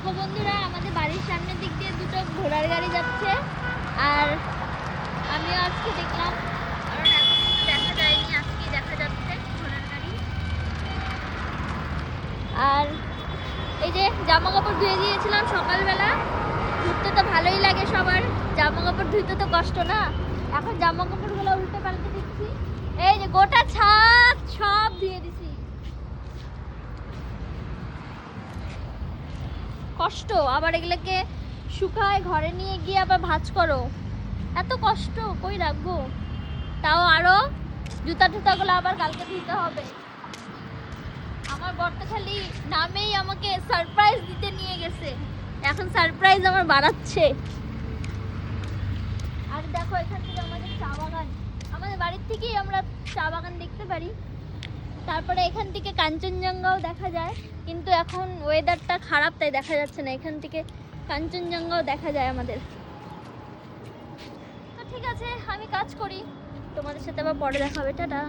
দেখো বন্ধুরা, আমাদের বাড়ির সামনের দিক দিয়ে দুটো ঘোড়ার গাড়ি যাচ্ছে। আর আমিও আজকে দেখলাম, কারণ এখন দেখা যায়নি, আজকে দেখা যাচ্ছে ঘোড়ার গাড়ি। আর এই যে জামা কাপড় ধুয়ে দিয়েছিলাম সকালবেলা, ধুতে তো ভালোই লাগে সবার, জামা কাপড় ধুইতে তো কষ্ট না। এখন জামা কাপড়গুলো উল্টে পাল্টে দিচ্ছি। এই যে গোটা ছাদ সব ধুয়ে দিছি। কষ্ট, আবার এগুলোকে শুকায় ঘরে নিয়ে গিয়ে আবার ভাঁজ করো, এত কষ্ট কই রাখবো। তাও আরো জুতা টুতাগুলো আবার কালকে ধুতে হবে। আমার বরটা খালি নামেই আমাকে সারপ্রাইজ দিতে নিয়ে গেছে, এখন সারপ্রাইজ আমার বাড়াচ্ছে। আর দেখো এখান থেকে আমাদের চা বাগান, আমাদের বাড়ির থেকেই আমরা চা বাগান দেখতে পারি। তারপরে এখান থেকে কাঞ্চনজঙ্ঘাও দেখা যায়, কিন্তু এখন ওয়েদারটা খারাপ তাই দেখা যাচ্ছে না। এখান থেকে কাঞ্চনজঙ্ঘাও দেখা যায় আমাদের। তো ঠিক আছে, আমি কাজ করি, তোমাদের সাথে আবার পরে দেখা হবে, টাটা।